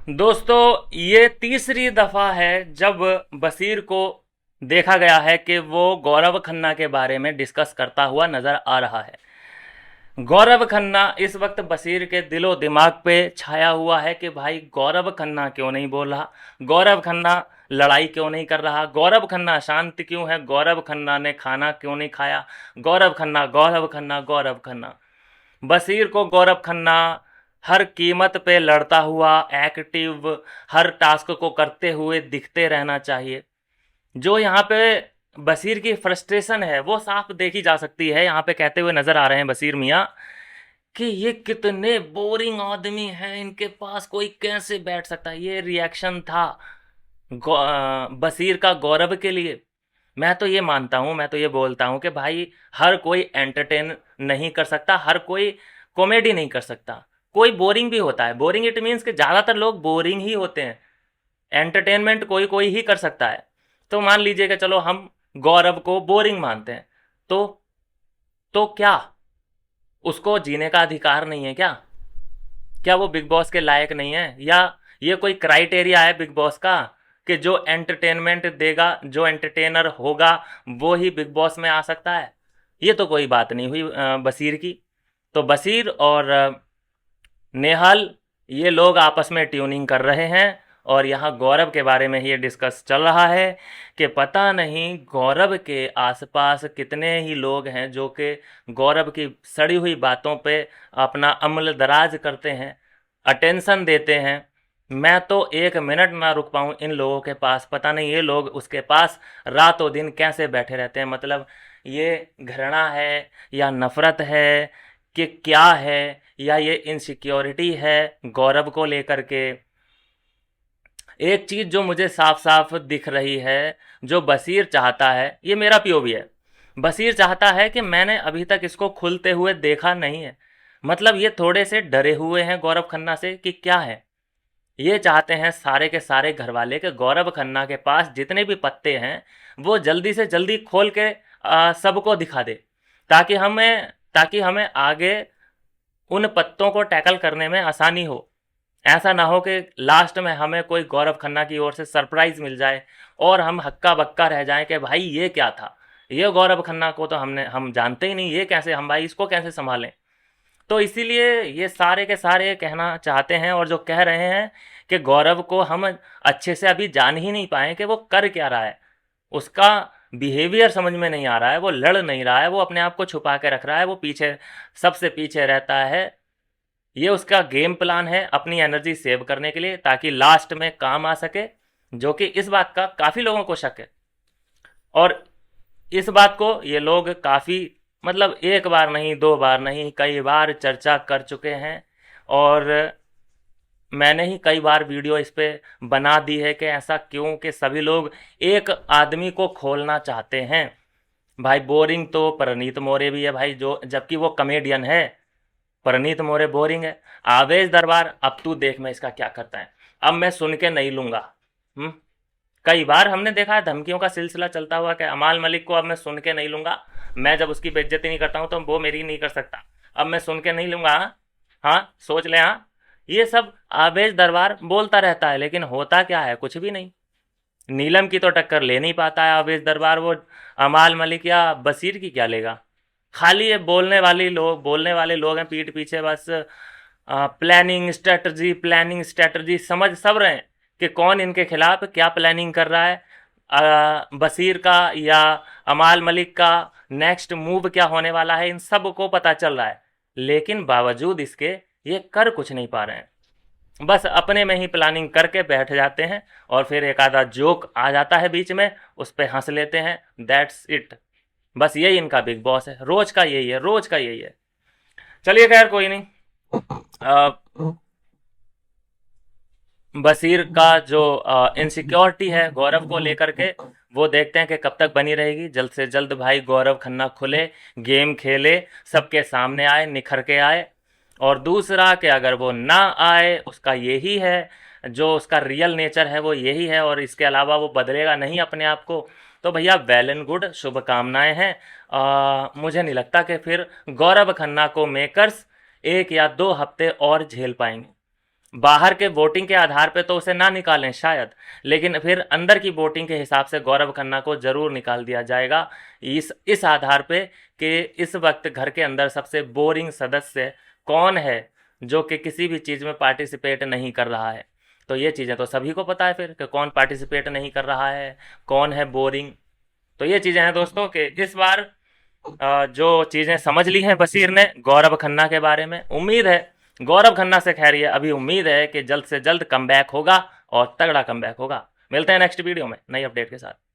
दोस्तों, ये तीसरी दफ़ा है जब बशीर को देखा गया है कि वो गौरव खन्ना के बारे में डिस्कस करता हुआ नज़र आ रहा है। गौरव खन्ना इस वक्त बशीर के दिलो दिमाग पे छाया हुआ है कि भाई गौरव खन्ना क्यों नहीं बोल रहा, गौरव खन्ना लड़ाई क्यों नहीं कर रहा, गौरव खन्ना शांत क्यों है, गौरव खन्ना ने खाना क्यों नहीं खाया, गौरव खन्ना गौरव खन्ना गौरव खन्ना। बशीर को गौरव खन्ना हर कीमत पे लड़ता हुआ एक्टिव, हर टास्क को करते हुए दिखते रहना चाहिए। जो यहाँ पे बशीर की फ्रस्ट्रेशन है वो साफ देखी जा सकती है। यहाँ पे कहते हुए नजर आ रहे हैं बशीर मियाँ कि ये कितने बोरिंग आदमी हैं, इनके पास कोई कैसे बैठ सकता है। ये रिएक्शन था बशीर का गौरव के लिए। मैं तो ये मानता हूँ, मैं तो ये बोलता हूँ कि भाई हर कोई एंटरटेन नहीं कर सकता, हर कोई कॉमेडी नहीं कर सकता, कोई बोरिंग भी होता है। बोरिंग इट मीन्स कि ज़्यादातर लोग बोरिंग ही होते हैं। एंटरटेनमेंट कोई कोई ही कर सकता है। तो मान लीजिए कि चलो हम गौरव को बोरिंग मानते हैं, तो क्या उसको जीने का अधिकार नहीं है क्या? क्या वो बिग बॉस के लायक नहीं है? या ये कोई क्राइटेरिया है बिग बॉस का कि जो एंटरटेनमेंट देगा, जो एंटरटेनर होगा, वो ही बिग बॉस में आ सकता है? ये तो कोई बात नहीं हुई बशीर की। तो बशीर और नेहाल, ये लोग आपस में ट्यूनिंग कर रहे हैं और यहाँ गौरव के बारे में ही ये डिस्कस चल रहा है कि पता नहीं गौरव के आसपास कितने ही लोग हैं जो कि गौरव की सड़ी हुई बातों पे अपना अमल दराज करते हैं, अटेंशन देते हैं। मैं तो एक मिनट ना रुक पाऊँ इन लोगों के पास। पता नहीं ये लोग उसके पास रातों दिन कैसे बैठे रहते हैं। मतलब ये घृणा है या नफरत है कि क्या है, या ये इनसिक्योरिटी है गौरव को लेकर के? एक चीज़ जो मुझे साफ साफ दिख रही है, जो बशीर चाहता है, ये मेरा पीओवी है। बशीर चाहता है कि मैंने अभी तक इसको खुलते हुए देखा नहीं है। मतलब ये थोड़े से डरे हुए हैं गौरव खन्ना से कि क्या है। ये चाहते हैं सारे के सारे घर वाले के गौरव खन्ना के पास जितने भी पत्ते हैं वो जल्दी से जल्दी खोल के सबको दिखा दे, ताकि हमें आगे उन पत्तों को टैकल करने में आसानी हो। ऐसा ना हो कि लास्ट में हमें कोई गौरव खन्ना की ओर से सरप्राइज मिल जाए और हम हक्का बक्का रह जाएं कि भाई ये क्या था, ये गौरव खन्ना को तो हम जानते ही नहीं, ये कैसे, हम भाई इसको कैसे संभालें। तो इसीलिए ये सारे के सारे कहना चाहते हैं और जो कह रहे हैं कि गौरव को हम अच्छे से अभी जान ही नहीं पाए कि वो कर क्या रहा है, उसका बिहेवियर समझ में नहीं आ रहा है, वो लड़ नहीं रहा है, वो अपने आप को छुपा के रख रहा है, वो पीछे सबसे पीछे रहता है। ये उसका गेम प्लान है अपनी एनर्जी सेव करने के लिए, ताकि लास्ट में काम आ सके। जो कि इस बात का काफ़ी लोगों को शक है और इस बात को ये लोग काफ़ी, मतलब एक बार नहीं, दो बार नहीं, कई बार चर्चा कर चुके हैं। और मैंने ही कई बार वीडियो इस पे बना दी है कि ऐसा क्यों कि सभी लोग एक आदमी को खोलना चाहते हैं। भाई बोरिंग तो परनीत मौर्य भी है भाई, जो जबकि वो कमेडियन है। परनीत मौर्य बोरिंग है। आवेश दरबार, अब तू देख मैं इसका क्या करता है, अब मैं सुन के नहीं लूंगा। हम्म कई बार हमने देखा है धमकियों का सिलसिला चलता हुआ कि अमाल मलिक को अब मैं सुन के नहीं लूंगा, मैं जब उसकी बेइज्जती नहीं करता हूं तो वो मेरी नहीं कर सकता, अब मैं सुन के नहीं लूंगा। हाँ हाँ, सोच ले। हाँ, ये सब आवेश दरबार बोलता रहता है, लेकिन होता क्या है? कुछ भी नहीं। नीलम की तो टक्कर ले नहीं पाता है आवेश दरबार, वो अमाल मलिक या बशीर की क्या लेगा? खाली ये बोलने वाले लोग हैं पीठ पीछे, बस प्लानिंग स्ट्रेटजी समझ सब रहे हैं कि कौन इनके खिलाफ क्या प्लानिंग कर रहा है। बशीर का या अमाल मलिक का नेक्स्ट मूव क्या होने वाला है, इन सब को पता चल रहा है, लेकिन बावजूद इसके ये कर कुछ नहीं पा रहे हैं। बस अपने में ही प्लानिंग करके बैठ जाते हैं और फिर एक आधा जोक आ जाता है बीच में, उस पर हंस लेते हैं, दैट्स इट। बस यही इनका बिग बॉस है, रोज का यही है, रोज का यही है। चलिए खैर कोई नहीं। बशीर का जो इनसिक्योरिटी है गौरव को लेकर के, वो देखते हैं कि कब तक बनी रहेगी। जल्द से जल्द भाई गौरव खन्ना खुले, गेम खेले, सबके सामने आए, निखर के आए। और दूसरा कि अगर वो ना आए, उसका यही है, जो उसका रियल नेचर है वो यही है और इसके अलावा वो बदलेगा नहीं अपने आप को, तो भैया वेल एंड गुड, शुभकामनाएं हैं। मुझे नहीं लगता कि फिर गौरव खन्ना को मेकर्स 1 या 2 हफ्ते और झेल पाएंगे। बाहर के वोटिंग के आधार पे तो उसे ना निकालें शायद, लेकिन फिर अंदर की वोटिंग के हिसाब से गौरव खन्ना को जरूर निकाल दिया जाएगा, इस आधार पे कि इस वक्त घर के अंदर सबसे बोरिंग सदस्य कौन है जो कि किसी भी चीज़ में पार्टिसिपेट नहीं कर रहा है। तो ये चीज़ें तो सभी को पता है फिर कि कौन पार्टिसिपेट नहीं कर रहा है, कौन है बोरिंग। तो ये चीज़ें हैं दोस्तों कि इस बार जो चीज़ें समझ ली हैं बशीर ने गौरव खन्ना के बारे में, उम्मीद है गौरव खन्ना से, खैर ये अभी उम्मीद है कि जल्द से जल्द कमबैक होगा और तगड़ा कमबैक होगा। मिलते हैं नेक्स्ट वीडियो में नई अपडेट के साथ।